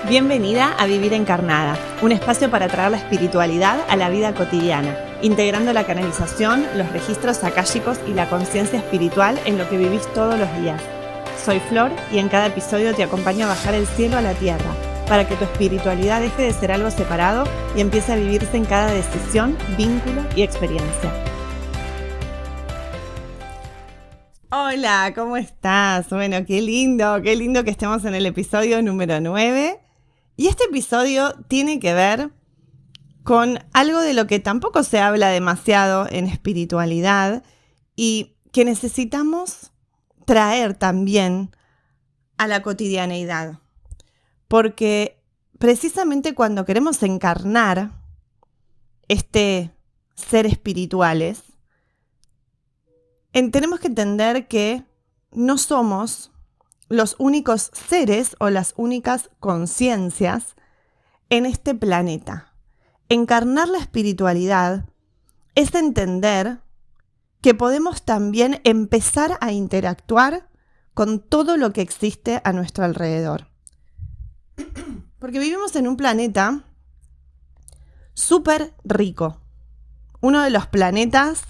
Bienvenida a Vivir Encarnada, un espacio para traer la espiritualidad a la vida cotidiana, integrando la canalización, los registros akáshicos y la conciencia espiritual en lo que vivís todos los días. Soy Flor y en cada episodio te acompaño a bajar el cielo a la tierra, para que tu espiritualidad deje de ser algo separado y empiece a vivirse en cada decisión, vínculo y experiencia. Hola, ¿cómo estás? Bueno, qué lindo que estemos en el episodio número 9. Y este episodio tiene que ver con algo de lo que tampoco se habla demasiado en espiritualidad y que necesitamos traer también a la cotidianeidad. Porque precisamente cuando queremos encarnar este ser espirituales, tenemos que entender que no somos los únicos seres o las únicas conciencias en este planeta. Encarnar la espiritualidad es entender que podemos también empezar a interactuar con todo lo que existe a nuestro alrededor. Porque vivimos en un planeta súper rico, uno de los planetas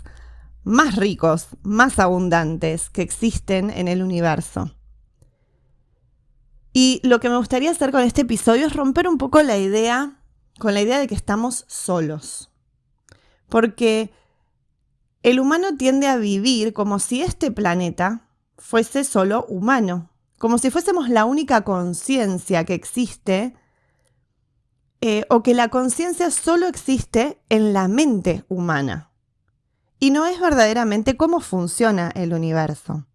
más ricos, más abundantes que existen en el universo. Y lo que me gustaría hacer con este episodio es romper un poco la idea de que estamos solos. Porque el humano tiende a vivir como si este planeta fuese solo humano, como si fuésemos la única conciencia que existe, o que la conciencia solo existe en la mente humana. Y no es verdaderamente cómo funciona el universo.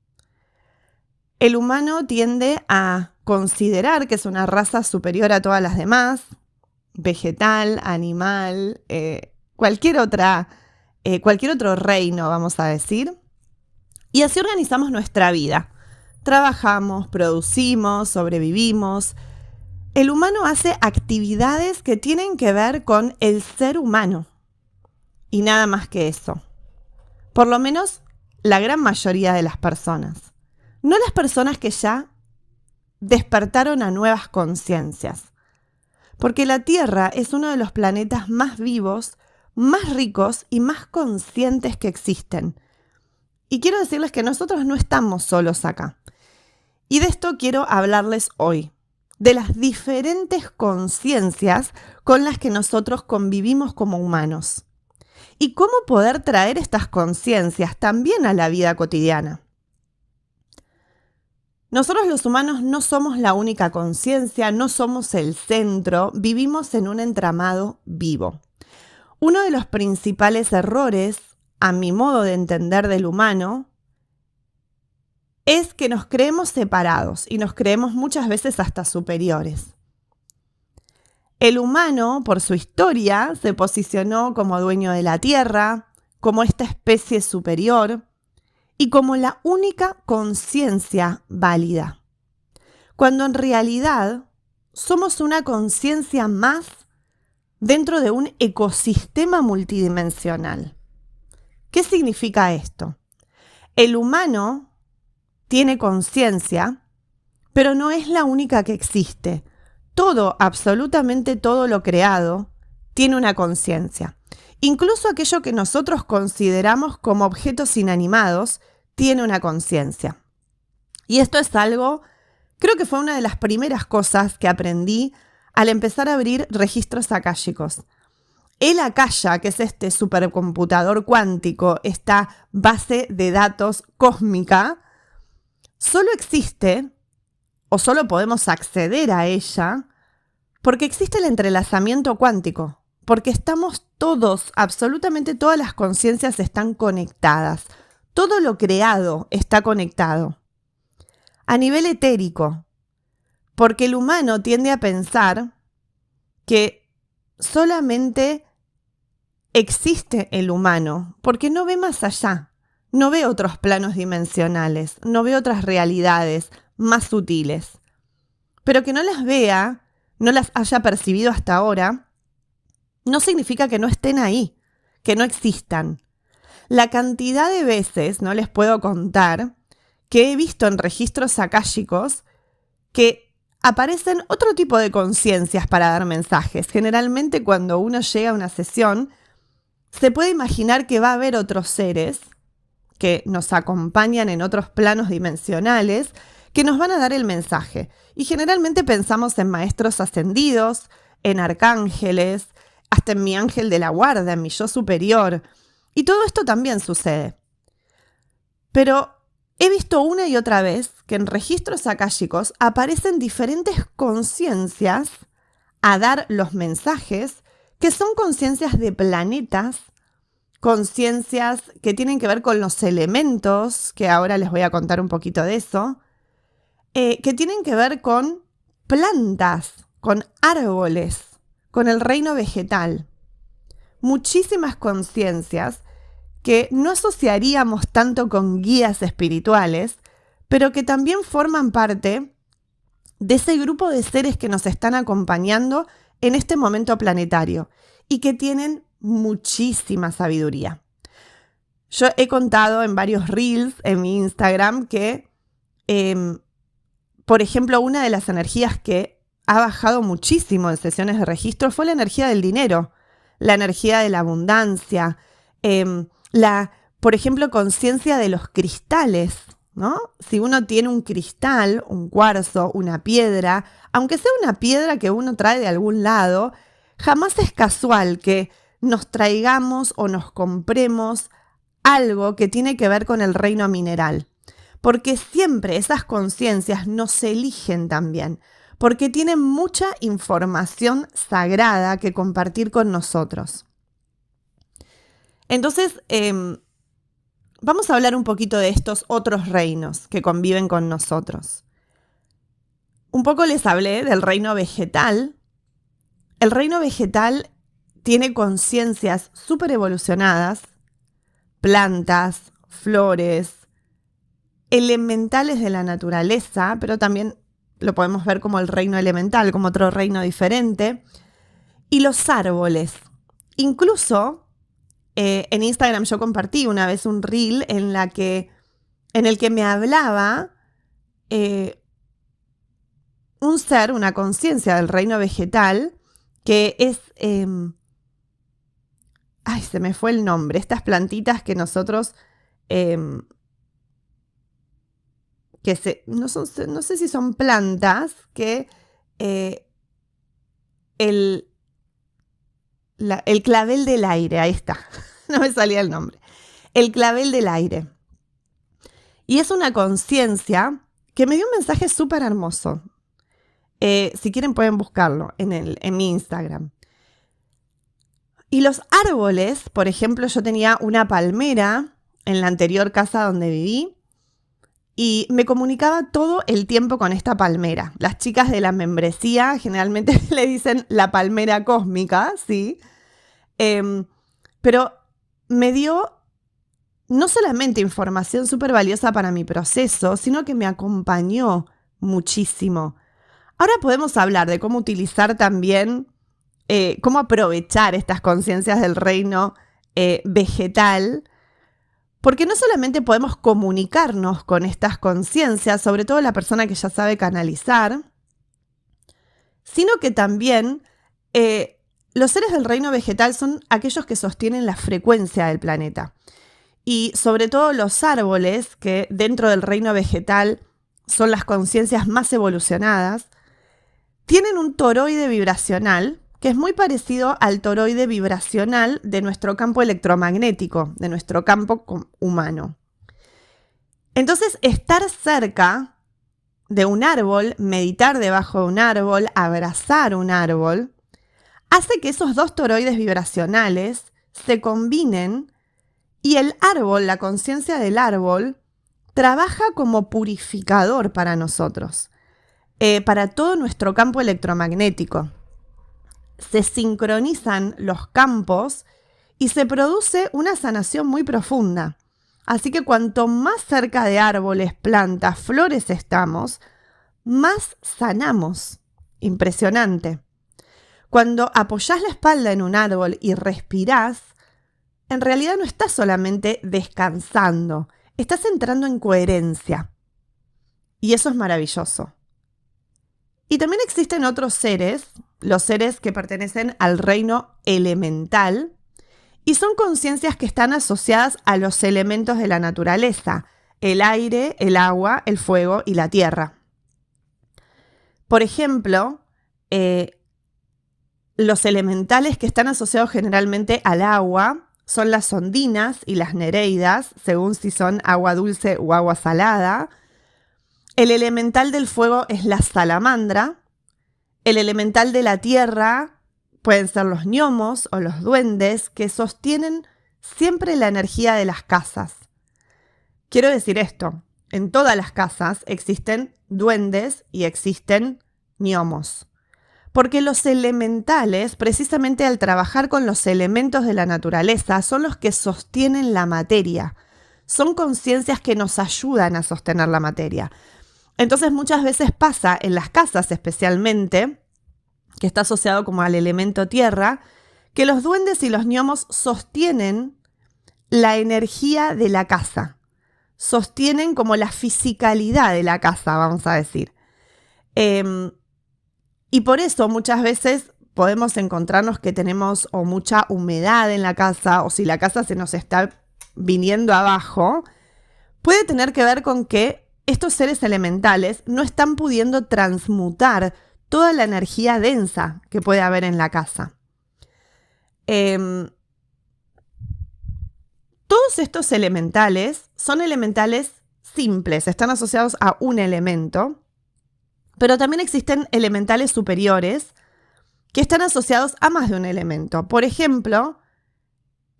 El humano tiende a considerar que es una raza superior a todas las demás, vegetal, animal, cualquier otro reino, vamos a decir. Y así organizamos nuestra vida. Trabajamos, producimos, sobrevivimos. El humano hace actividades que tienen que ver con el ser humano. Y nada más que eso. Por lo menos la gran mayoría de las personas. No las personas que ya despertaron a nuevas conciencias. Porque la Tierra es uno de los planetas más vivos, más ricos y más conscientes que existen. Y quiero decirles que nosotros no estamos solos acá. Y de esto quiero hablarles hoy, de las diferentes conciencias con las que nosotros convivimos como humanos. Y cómo poder traer estas conciencias también a la vida cotidiana. Nosotros los humanos no somos la única conciencia, no somos el centro, vivimos en un entramado vivo. Uno de los principales errores, a mi modo de entender del humano, es que nos creemos separados y nos creemos muchas veces hasta superiores. El humano, por su historia, se posicionó como dueño de la tierra, como esta especie superior, y como la única conciencia válida, cuando en realidad somos una conciencia más dentro de un ecosistema multidimensional. ¿Qué significa esto? El humano tiene conciencia, pero no es la única que existe. Todo, absolutamente todo lo creado, tiene una conciencia. Incluso aquello que nosotros consideramos como objetos inanimados tiene una conciencia. Y esto es algo, creo que fue una de las primeras cosas que aprendí al empezar a abrir registros akáshicos. El Akasha, que es este supercomputador cuántico, esta base de datos cósmica, solo existe, o solo podemos acceder a ella, porque existe el entrelazamiento cuántico. Porque estamos todos, absolutamente todas las conciencias están conectadas. Todo lo creado está conectado. A nivel etérico, porque el humano tiende a pensar que solamente existe el humano, porque no ve más allá, no ve otros planos dimensionales, no ve otras realidades más sutiles. Pero que no las vea, no las haya percibido hasta ahora, no significa que no estén ahí, que no existan. La cantidad de veces, no les puedo contar, que he visto en registros akáshicos que aparecen otro tipo de conciencias para dar mensajes. Generalmente cuando uno llega a una sesión, se puede imaginar que va a haber otros seres que nos acompañan en otros planos dimensionales que nos van a dar el mensaje. Y generalmente pensamos en maestros ascendidos, en arcángeles, hasta en mi ángel de la guarda, en mi yo superior. Y todo esto también sucede. Pero he visto una y otra vez que en registros akáshicos aparecen diferentes conciencias a dar los mensajes, que son conciencias de planetas, conciencias que tienen que ver con los elementos, que ahora les voy a contar un poquito de eso, que tienen que ver con plantas, con árboles, con el reino vegetal. Muchísimas conciencias que no asociaríamos tanto con guías espirituales, pero que también forman parte de ese grupo de seres que nos están acompañando en este momento planetario y que tienen muchísima sabiduría. Yo he contado en varios reels en mi Instagram que, por ejemplo, una de las energías que ha bajado muchísimo en sesiones de registro fue la energía del dinero, la energía de la abundancia, por ejemplo, conciencia de los cristales, ¿no? Si uno tiene un cristal, un cuarzo, una piedra, aunque sea una piedra que uno trae de algún lado, jamás es casual que nos traigamos o nos compremos algo que tiene que ver con el reino mineral. Porque siempre esas conciencias nos eligen también, porque tienen mucha información sagrada que compartir con nosotros. Entonces, vamos a hablar un poquito de estos otros reinos que conviven con nosotros. Un poco les hablé del reino vegetal. El reino vegetal tiene conciencias súper evolucionadas, plantas, flores, elementales de la naturaleza, pero también lo podemos ver como el reino elemental, como otro reino diferente, y los árboles. Incluso en Instagram yo compartí una vez un reel en el que me hablaba un ser, una conciencia del reino vegetal, que es... se me fue el nombre. Estas plantitas que nosotros... no sé si son plantas, que el clavel del aire, ahí está, no me salía el nombre. El clavel del aire. Y es una conciencia que me dio un mensaje súper hermoso. Si quieren pueden buscarlo en mi Instagram. Y los árboles, por ejemplo, yo tenía una palmera en la anterior casa donde viví y me comunicaba todo el tiempo con esta palmera. Las chicas de la membresía generalmente le dicen la palmera cósmica, ¿sí? Pero me dio no solamente información súper valiosa para mi proceso, sino que me acompañó muchísimo. Ahora podemos hablar de cómo utilizar también, cómo aprovechar estas conciencias del reino vegetal, porque no solamente podemos comunicarnos con estas conciencias, sobre todo la persona que ya sabe canalizar, sino que también los seres del reino vegetal son aquellos que sostienen la frecuencia del planeta. Y sobre todo los árboles, que dentro del reino vegetal son las conciencias más evolucionadas, tienen un toroide vibracional que es muy parecido al toroide vibracional de nuestro campo electromagnético, de nuestro campo humano. Entonces, estar cerca de un árbol, meditar debajo de un árbol, abrazar un árbol, hace que esos dos toroides vibracionales se combinen y el árbol, la conciencia del árbol, trabaja como purificador para nosotros, para todo nuestro campo electromagnético. Se sincronizan los campos y se produce una sanación muy profunda. Así que cuanto más cerca de árboles, plantas, flores estamos, más sanamos. Impresionante. Cuando apoyás la espalda en un árbol y respirás, en realidad no estás solamente descansando, estás entrando en coherencia. Y eso es maravilloso. Y también existen otros seres, los seres que pertenecen al reino elemental, y son conciencias que están asociadas a los elementos de la naturaleza, el aire, el agua, el fuego y la tierra. Por ejemplo, los elementales que están asociados generalmente al agua son las ondinas y las nereidas, según si son agua dulce o agua salada. El elemental del fuego es la salamandra. El elemental de la tierra pueden ser los gnomos o los duendes, que sostienen siempre la energía de las casas. Quiero decir esto, en todas las casas existen duendes y existen gnomos. Porque los elementales, precisamente al trabajar con los elementos de la naturaleza, son los que sostienen la materia. Son conciencias que nos ayudan a sostener la materia. Entonces muchas veces pasa en las casas especialmente, que está asociado como al elemento tierra, que los duendes y los gnomos sostienen la energía de la casa. Sostienen como la fisicalidad de la casa, vamos a decir. Y por eso muchas veces podemos encontrarnos que tenemos o mucha humedad en la casa, o si la casa se nos está viniendo abajo, puede tener que ver con que estos seres elementales no están pudiendo transmutar toda la energía densa que puede haber en la casa. Todos estos elementales son elementales simples, están asociados a un elemento, pero también existen elementales superiores que están asociados a más de un elemento. Por ejemplo,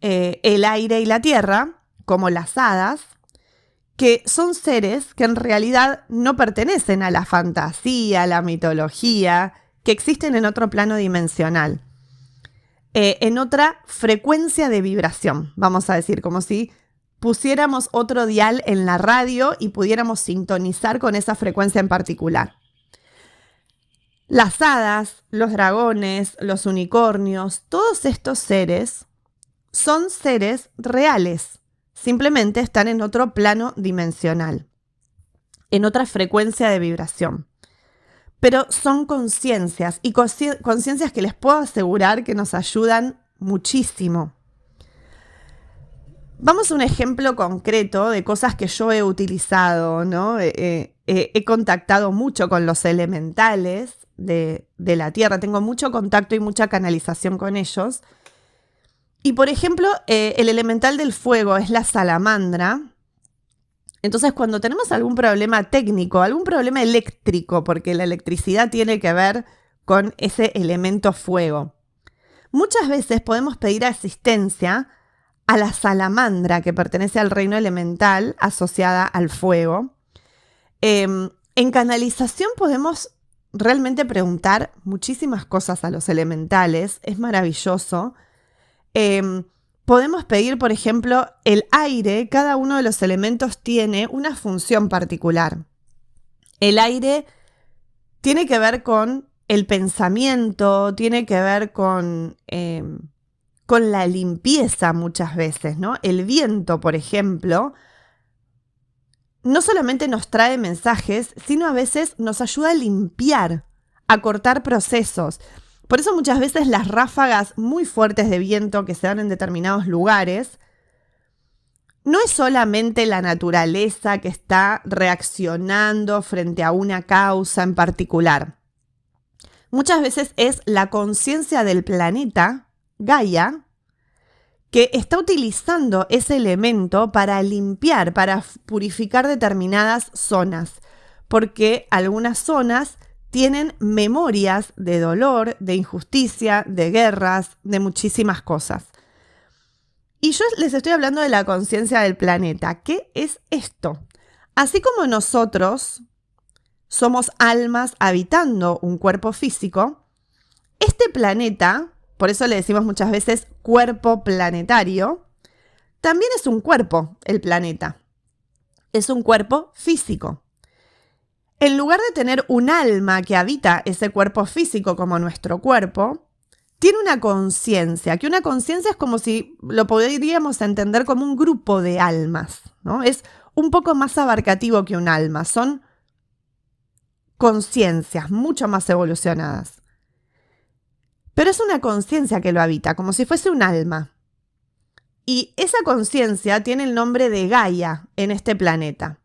el aire y la tierra, como las hadas, que son seres que en realidad no pertenecen a la fantasía, a la mitología, que existen en otro plano dimensional, en otra frecuencia de vibración, vamos a decir, como si pusiéramos otro dial en la radio y pudiéramos sintonizar con esa frecuencia en particular. Las hadas, los dragones, los unicornios, todos estos seres son seres reales. Simplemente están en otro plano dimensional, en otra frecuencia de vibración. Pero son conciencias y conciencias que les puedo asegurar que nos ayudan muchísimo. Vamos a un ejemplo concreto de cosas que yo he utilizado, ¿no? He contactado mucho con los elementales de la tierra, tengo mucho contacto y mucha canalización con ellos. Y por ejemplo, el elemental del fuego es la salamandra. Entonces, cuando tenemos algún problema técnico, algún problema eléctrico, porque la electricidad tiene que ver con ese elemento fuego, muchas veces podemos pedir asistencia a la salamandra, que pertenece al reino elemental asociada al fuego. En canalización podemos realmente preguntar muchísimas cosas a los elementales, es maravilloso. Podemos pedir, por ejemplo, el aire. Cada uno de los elementos tiene una función particular. El aire tiene que ver con el pensamiento, tiene que ver con la limpieza muchas veces, ¿no? El viento, por ejemplo, no solamente nos trae mensajes, sino a veces nos ayuda a limpiar, a cortar procesos. Por eso muchas veces las ráfagas muy fuertes de viento que se dan en determinados lugares, no es solamente la naturaleza que está reaccionando frente a una causa en particular. Muchas veces es la conciencia del planeta, Gaia, que está utilizando ese elemento para limpiar, para purificar determinadas zonas, porque algunas zonas tienen memorias de dolor, de injusticia, de guerras, de muchísimas cosas. Y yo les estoy hablando de la conciencia del planeta. ¿Qué es esto? Así como nosotros somos almas habitando un cuerpo físico, este planeta, por eso le decimos muchas veces cuerpo planetario, también es un cuerpo, el planeta. Es un cuerpo físico. En lugar de tener un alma que habita ese cuerpo físico como nuestro cuerpo, tiene una conciencia, que una conciencia es como si lo podríamos entender como un grupo de almas, ¿no? Es un poco más abarcativo que un alma, son conciencias mucho más evolucionadas. Pero es una conciencia que lo habita, como si fuese un alma. Y esa conciencia tiene el nombre de Gaia en este planeta.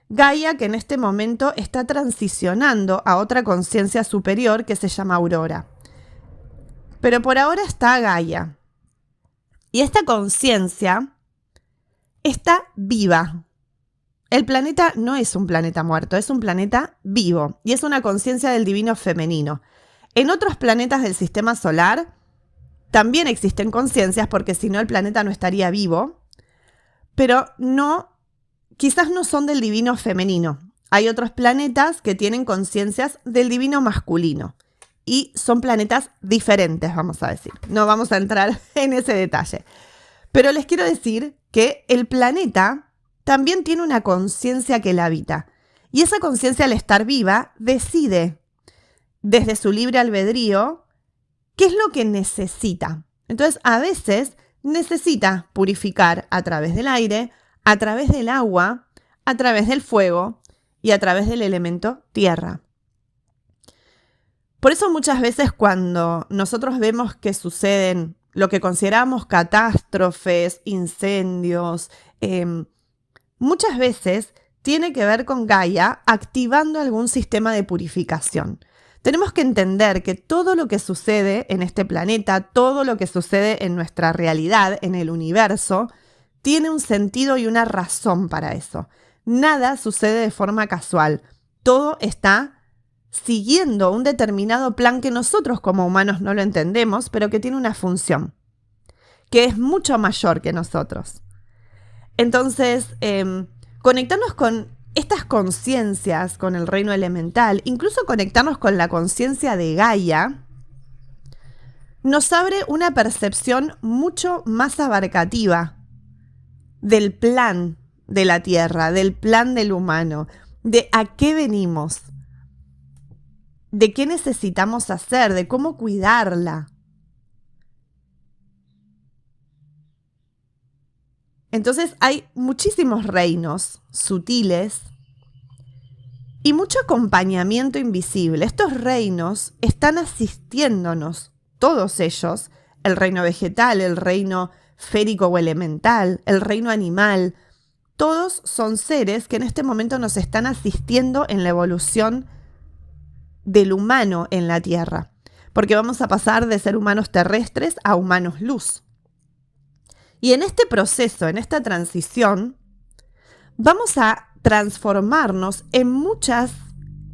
Gaia, que en este momento está transicionando a otra conciencia superior que se llama Aurora. Pero por ahora está Gaia. Y esta conciencia está viva. El planeta no es un planeta muerto, es un planeta vivo. Y es una conciencia del divino femenino. En otros planetas del sistema solar también existen conciencias, porque si no el planeta no estaría vivo. Pero quizás no son del divino femenino. Hay otros planetas que tienen conciencias del divino masculino. Y son planetas diferentes, vamos a decir. No vamos a entrar en ese detalle. Pero les quiero decir que el planeta también tiene una conciencia que la habita. Y esa conciencia, al estar viva, decide desde su libre albedrío qué es lo que necesita. Entonces, a veces necesita purificar a través del aire, a través del agua, a través del fuego y a través del elemento tierra. Por eso muchas veces cuando nosotros vemos que suceden lo que consideramos catástrofes, incendios, muchas veces tiene que ver con Gaia activando algún sistema de purificación. Tenemos que entender que todo lo que sucede en este planeta, todo lo que sucede en nuestra realidad, en el universo, tiene un sentido y una razón para eso. Nada sucede de forma casual. Todo está siguiendo un determinado plan que nosotros como humanos no lo entendemos, pero que tiene una función, que es mucho mayor que nosotros. Entonces, conectarnos con estas conciencias, con el reino elemental, incluso conectarnos con la conciencia de Gaia, nos abre una percepción mucho más abarcativa del plan de la Tierra, del plan del humano, de a qué venimos, de qué necesitamos hacer, de cómo cuidarla. Entonces hay muchísimos reinos sutiles y mucho acompañamiento invisible. Estos reinos están asistiéndonos, todos ellos, el reino vegetal, el reino férico o elemental, el reino animal. Todos son seres que en este momento nos están asistiendo en la evolución del humano en la Tierra, porque vamos a pasar de ser humanos terrestres a humanos luz. Y en este proceso, en esta transición, vamos a transformarnos en muchas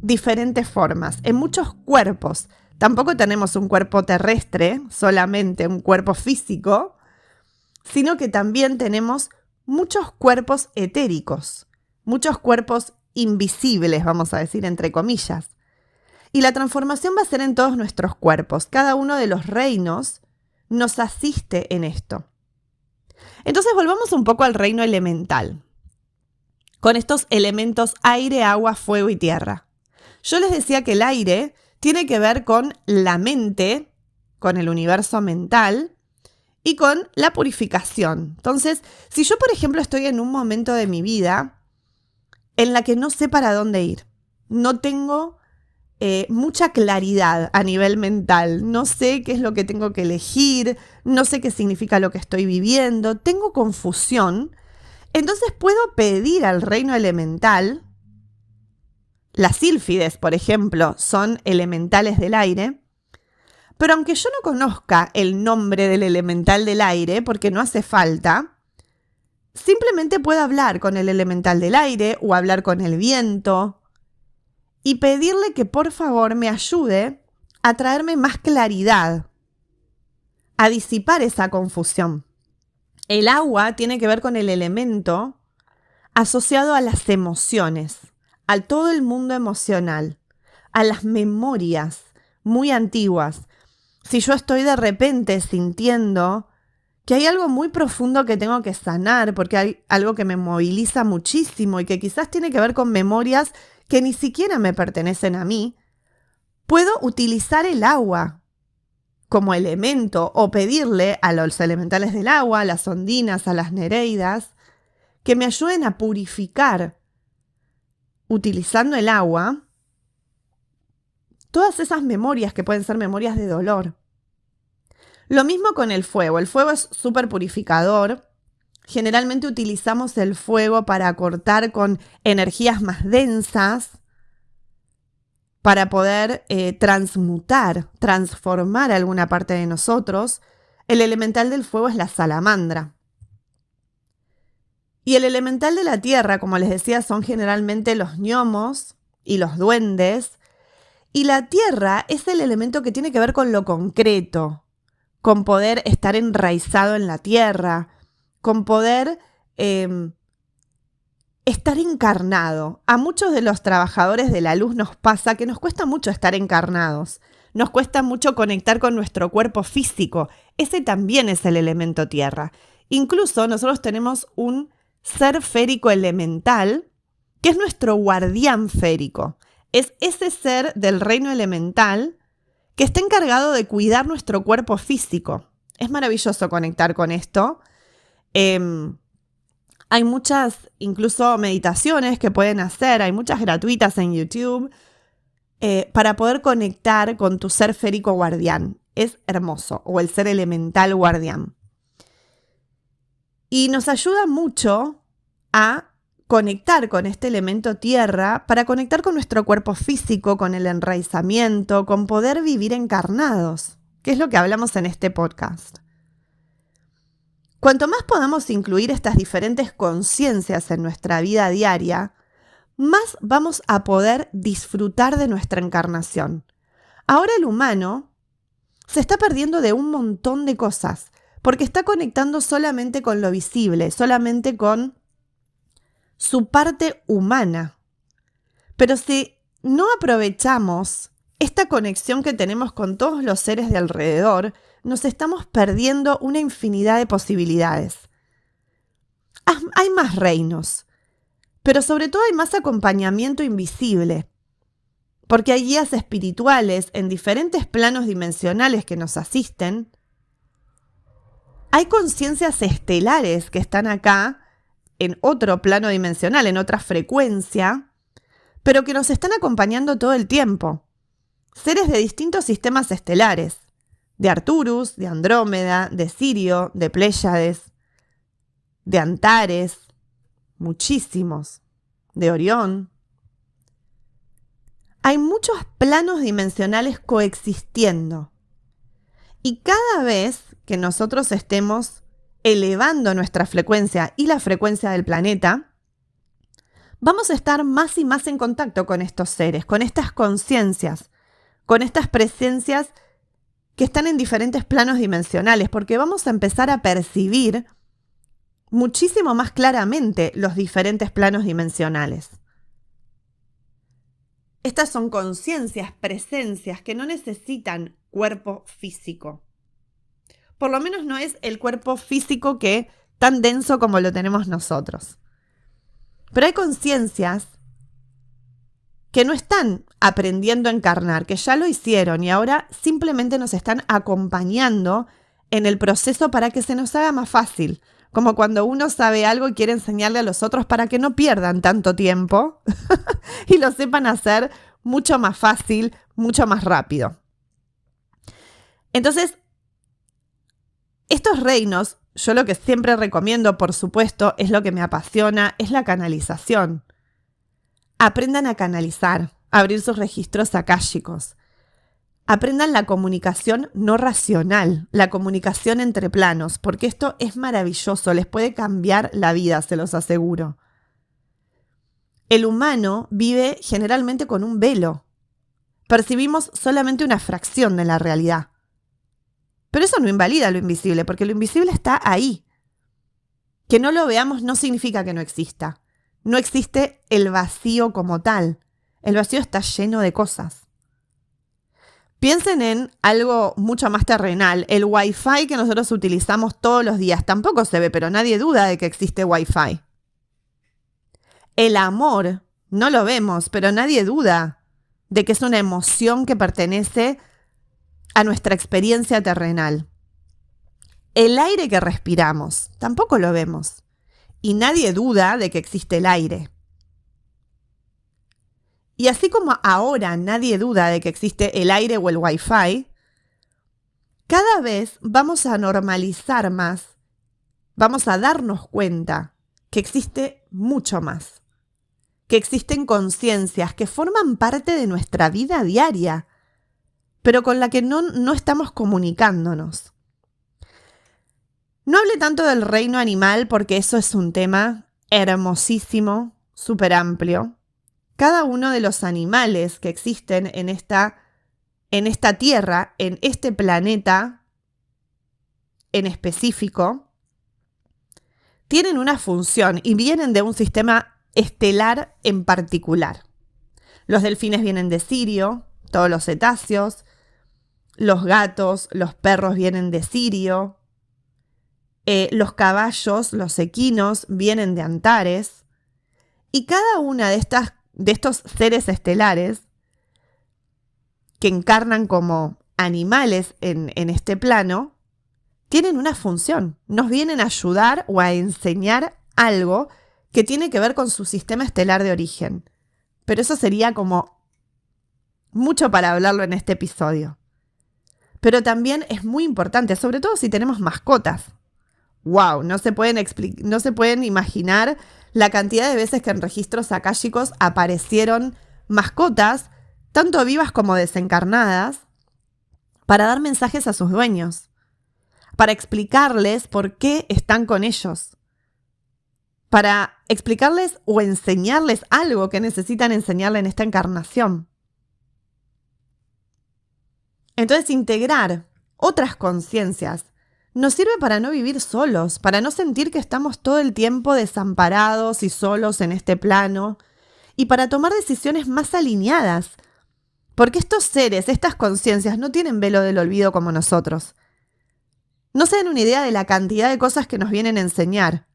diferentes formas, en muchos cuerpos. Tampoco tenemos un cuerpo terrestre, solamente un cuerpo físico, sino que también tenemos muchos cuerpos etéricos, muchos cuerpos invisibles, vamos a decir, entre comillas. Y la transformación va a ser en todos nuestros cuerpos. Cada uno de los reinos nos asiste en esto. Entonces volvamos un poco al reino elemental, con estos elementos aire, agua, fuego y tierra. Yo les decía que el aire tiene que ver con la mente, con el universo mental y con la purificación. Entonces, si yo, por ejemplo, estoy en un momento de mi vida en la que no sé para dónde ir, no tengo mucha claridad a nivel mental, no sé qué es lo que tengo que elegir, no sé qué significa lo que estoy viviendo, tengo confusión, entonces puedo pedir al reino elemental. Las sílfides, por ejemplo, son elementales del aire, pero aunque yo no conozca el nombre del elemental del aire, porque no hace falta, simplemente puedo hablar con el elemental del aire o hablar con el viento y pedirle que por favor me ayude a traerme más claridad, a disipar esa confusión. El agua tiene que ver con el elemento asociado a las emociones, a todo el mundo emocional, a las memorias muy antiguas. Si yo estoy de repente sintiendo que hay algo muy profundo que tengo que sanar, porque hay algo que me moviliza muchísimo y que quizás tiene que ver con memorias que ni siquiera me pertenecen a mí, puedo utilizar el agua como elemento o pedirle a los elementales del agua, a las ondinas, a las nereidas, que me ayuden a purificar utilizando el agua todas esas memorias que pueden ser memorias de dolor. Lo mismo con el fuego. El fuego es súper purificador. Generalmente utilizamos el fuego para cortar con energías más densas, para poder transformar alguna parte de nosotros. El elemental del fuego es la salamandra. Y el elemental de la tierra, como les decía, son generalmente los gnomos y los duendes. Y la tierra es el elemento que tiene que ver con lo concreto, con poder estar enraizado en la tierra, con poder estar encarnado. A muchos de los trabajadores de la luz nos pasa que nos cuesta mucho estar encarnados. Nos cuesta mucho conectar con nuestro cuerpo físico. Ese también es el elemento tierra. Incluso nosotros tenemos un ser férico elemental, que es nuestro guardián férico. Es ese ser del reino elemental que está encargado de cuidar nuestro cuerpo físico. Es maravilloso conectar con esto. Hay muchas, incluso meditaciones que pueden hacer, hay muchas gratuitas en YouTube, para poder conectar con tu ser férico guardián. Es hermoso, o el ser elemental guardián. Y nos ayuda mucho a conectar con este elemento tierra, para conectar con nuestro cuerpo físico, con el enraizamiento, con poder vivir encarnados, que es lo que hablamos en este podcast. Cuanto más podamos incluir estas diferentes conciencias en nuestra vida diaria, más vamos a poder disfrutar de nuestra encarnación. Ahora el humano se está perdiendo de un montón de cosas, porque está conectando solamente con lo visible, solamente con su parte humana. Pero si no aprovechamos esta conexión que tenemos con todos los seres de alrededor, nos estamos perdiendo una infinidad de posibilidades. Hay más reinos, pero sobre todo hay más acompañamiento invisible, porque hay guías espirituales en diferentes planos dimensionales que nos asisten. Hay conciencias estelares que están acá en otro plano dimensional, en otra frecuencia, pero que nos están acompañando todo el tiempo. Seres de distintos sistemas estelares, de Arcturus, de Andrómeda, de Sirio, de Pléyades, de Antares, muchísimos, de Orión. Hay muchos planos dimensionales coexistiendo. Y cada vez que nosotros estemos elevando nuestra frecuencia y la frecuencia del planeta, vamos a estar más y más en contacto con estos seres, con estas conciencias, con estas presencias que están en diferentes planos dimensionales, porque vamos a empezar a percibir muchísimo más claramente los diferentes planos dimensionales. Estas son conciencias, presencias que no necesitan cuerpo físico. Por lo menos no es el cuerpo físico que tan denso como lo tenemos nosotros. Pero hay conciencias que no están aprendiendo a encarnar, que ya lo hicieron y ahora simplemente nos están acompañando en el proceso para que se nos haga más fácil. Como cuando uno sabe algo y quiere enseñarle a los otros para que no pierdan tanto tiempo y lo sepan hacer mucho más fácil, mucho más rápido. Entonces, estos reinos, yo lo que siempre recomiendo, por supuesto, es lo que me apasiona, es la canalización. Aprendan a canalizar, a abrir sus registros akáshicos. Aprendan la comunicación no racional, la comunicación entre planos, porque esto es maravilloso, les puede cambiar la vida, se los aseguro. El humano vive generalmente con un velo. Percibimos solamente una fracción de la realidad. Pero eso no invalida lo invisible, porque lo invisible está ahí. Que no lo veamos no significa que no exista. No existe el vacío como tal. El vacío está lleno de cosas. Piensen en algo mucho más terrenal. El Wi-Fi que nosotros utilizamos todos los días tampoco se ve, pero nadie duda de que existe Wi-Fi. El amor no lo vemos, pero nadie duda de que es una emoción que pertenece a nuestra experiencia terrenal. El aire que respiramos tampoco lo vemos. Y nadie duda de que existe el aire. Y así como ahora nadie duda de que existe el aire o el Wi-Fi, cada vez vamos a normalizar más, vamos a darnos cuenta que existe mucho más, que existen conciencias que forman parte de nuestra vida diaria, pero con la que no estamos comunicándonos. No hablé tanto del reino animal porque eso es un tema hermosísimo, súper amplio. Cada uno de los animales que existen en esta tierra, en este planeta en específico, tienen una función y vienen de un sistema estelar en particular. Los delfines vienen de Sirio, todos los cetáceos, los gatos, los perros vienen de Sirio, los caballos, los equinos vienen de Antares, y cada una de estos seres estelares que encarnan como animales en este plano, tienen una función, nos vienen a ayudar o a enseñar algo que tiene que ver con su sistema estelar de origen. Pero eso sería como mucho para hablarlo en este episodio. Pero también es muy importante, sobre todo si tenemos mascotas. ¡Wow! No se pueden imaginar la cantidad de veces que en registros akáshicos aparecieron mascotas, tanto vivas como desencarnadas, para dar mensajes a sus dueños, para explicarles por qué están con ellos, para explicarles o enseñarles algo que necesitan enseñarle en esta encarnación. Entonces, integrar otras conciencias nos sirve para no vivir solos, para no sentir que estamos todo el tiempo desamparados y solos en este plano, y para tomar decisiones más alineadas. Porque estos seres, estas conciencias, no tienen velo del olvido como nosotros. No se dan una idea de la cantidad de cosas que nos vienen a enseñar.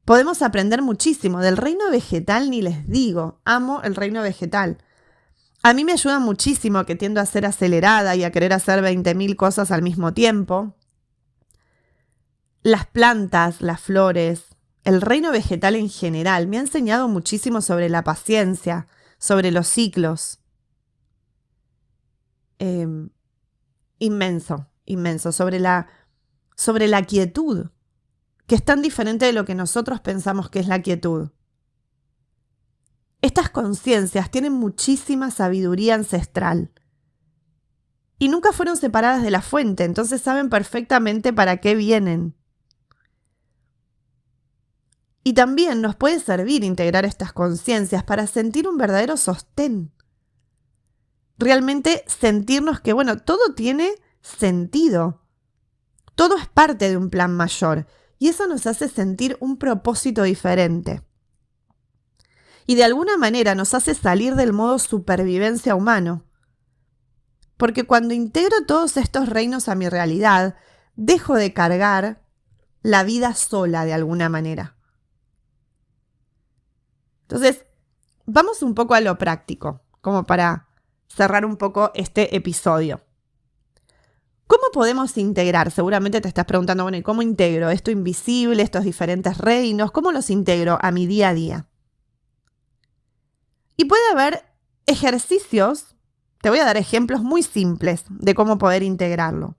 Podemos aprender muchísimo. Del reino vegetal ni les digo. Amo el reino vegetal. A mí me ayuda muchísimo, que tiendo a ser acelerada y a querer hacer 20.000 cosas al mismo tiempo. Las plantas, las flores, el reino vegetal en general me ha enseñado muchísimo sobre la paciencia, sobre los ciclos. Inmenso, sobre la quietud, que es tan diferente de lo que nosotros pensamos que es la quietud. Estas conciencias tienen muchísima sabiduría ancestral y nunca fueron separadas de la fuente, entonces saben perfectamente para qué vienen. Y también nos puede servir integrar estas conciencias para sentir un verdadero sostén. Realmente sentirnos que, todo tiene sentido. Todo es parte de un plan mayor y eso nos hace sentir un propósito diferente. Y de alguna manera nos hace salir del modo supervivencia humano. Porque cuando integro todos estos reinos a mi realidad, dejo de cargar la vida sola de alguna manera. Entonces, vamos un poco a lo práctico, como para cerrar un poco este episodio. ¿Cómo podemos integrar? Seguramente te estás preguntando, ¿y cómo integro esto invisible, estos diferentes reinos? ¿Cómo los integro a mi día a día? Y puede haber ejercicios, te voy a dar ejemplos muy simples de cómo poder integrarlo.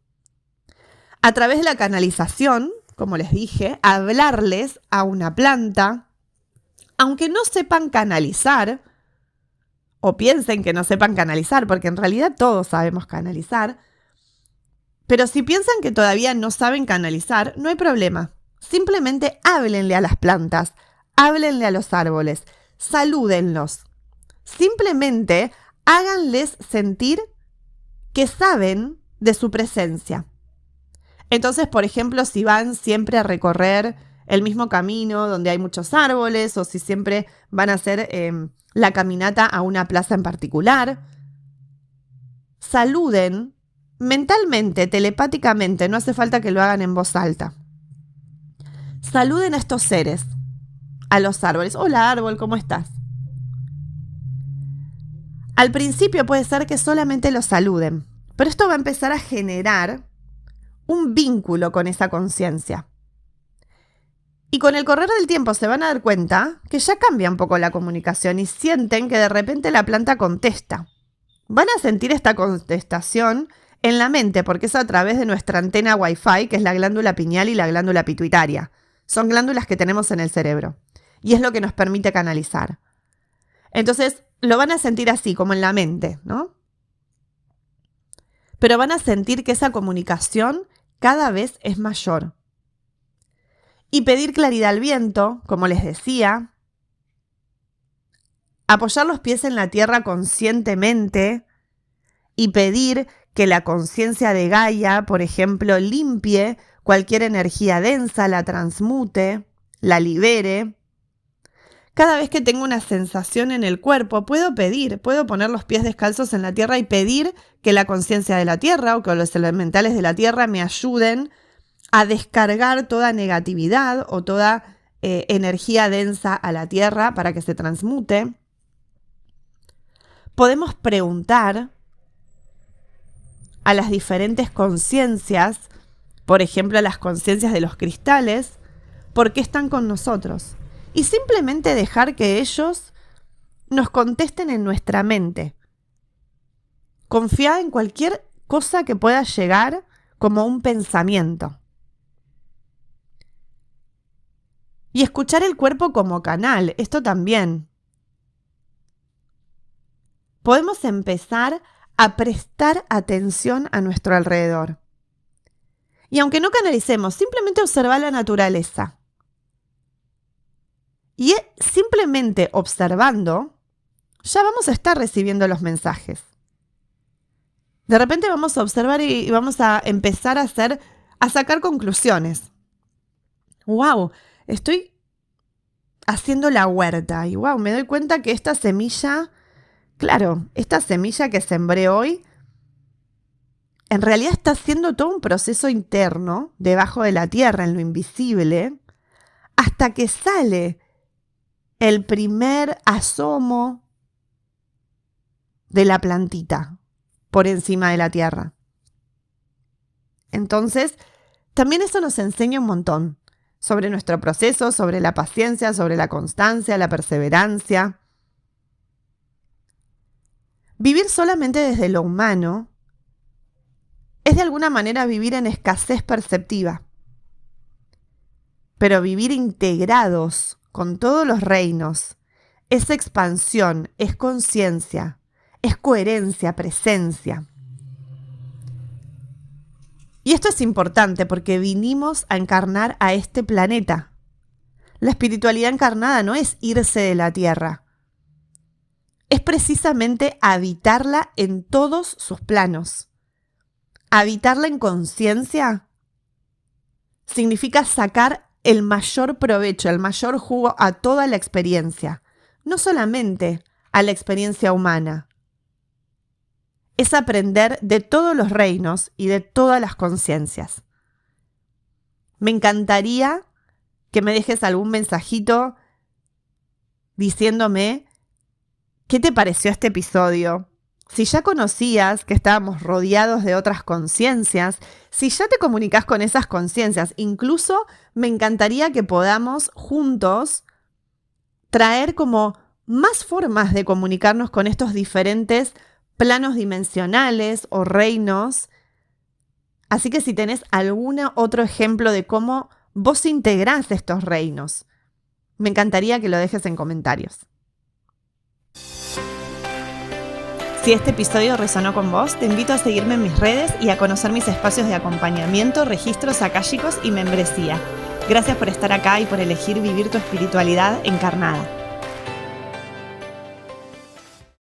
A través de la canalización, como les dije, hablarles a una planta, aunque no sepan canalizar, o piensen que no sepan canalizar, porque en realidad todos sabemos canalizar, pero si piensan que todavía no saben canalizar, no hay problema. Simplemente háblenle a las plantas, háblenle a los árboles, salúdenlos. Simplemente háganles sentir que saben de su presencia. Entonces, por ejemplo, si van siempre a recorrer el mismo camino donde hay muchos árboles, o si siempre van a hacer la caminata a una plaza en particular, saluden mentalmente, telepáticamente, no hace falta que lo hagan en voz alta. Saluden a estos seres, a los árboles. Hola árbol, ¿cómo estás? Al principio puede ser que solamente los saluden, pero esto va a empezar a generar un vínculo con esa conciencia. Y con el correr del tiempo se van a dar cuenta que ya cambia un poco la comunicación y sienten que de repente la planta contesta. Van a sentir esta contestación en la mente porque es a través de nuestra antena Wi-Fi, que es la glándula pineal y la glándula pituitaria. Son glándulas que tenemos en el cerebro y es lo que nos permite canalizar. Entonces lo van a sentir así, como en la mente, ¿no? Pero van a sentir que esa comunicación cada vez es mayor. Y pedir claridad al viento, como les decía, apoyar los pies en la tierra conscientemente y pedir que la conciencia de Gaia, por ejemplo, limpie cualquier energía densa, la transmute, la libere. Cada vez que tengo una sensación en el cuerpo, puedo poner los pies descalzos en la tierra y pedir que la conciencia de la tierra o que los elementales de la tierra me ayuden a descargar toda negatividad o toda energía densa a la tierra para que se transmute. Podemos preguntar a las diferentes conciencias, por ejemplo a las conciencias de los cristales, por qué están con nosotros. Y simplemente dejar que ellos nos contesten en nuestra mente. Confía en cualquier cosa que pueda llegar como un pensamiento. Y escuchar el cuerpo como canal, esto también. Podemos empezar a prestar atención a nuestro alrededor. Y aunque no canalicemos, simplemente observar la naturaleza. Y simplemente observando, ya vamos a estar recibiendo los mensajes. De repente vamos a observar y vamos a empezar a sacar conclusiones. ¡Wow! Estoy haciendo la huerta y ¡wow! Me doy cuenta que esta semilla que sembré hoy, en realidad está haciendo todo un proceso interno debajo de la tierra, en lo invisible, hasta que sale el primer asomo de la plantita por encima de la tierra. Entonces, también eso nos enseña un montón sobre nuestro proceso, sobre la paciencia, sobre la constancia, la perseverancia. Vivir solamente desde lo humano es de alguna manera vivir en escasez perceptiva. Pero vivir integrados con todos los reinos es expansión, es conciencia, es coherencia, presencia. Y esto es importante porque vinimos a encarnar a este planeta. La espiritualidad encarnada no es irse de la tierra. Es precisamente habitarla en todos sus planos. Habitarla en conciencia significa sacar el mayor provecho, el mayor jugo a toda la experiencia, no solamente a la experiencia humana. Es aprender de todos los reinos y de todas las conciencias. Me encantaría que me dejes algún mensajito diciéndome qué te pareció este episodio. Si ya conocías que estábamos rodeados de otras conciencias, si ya te comunicas con esas conciencias, incluso me encantaría que podamos juntos traer como más formas de comunicarnos con estos diferentes planos dimensionales o reinos. Así que si tenés algún otro ejemplo de cómo vos integrás estos reinos, me encantaría que lo dejes en comentarios. Si este episodio resonó con vos, te invito a seguirme en mis redes y a conocer mis espacios de acompañamiento, registros akáshicos y membresía. Gracias por estar acá y por elegir vivir tu espiritualidad encarnada.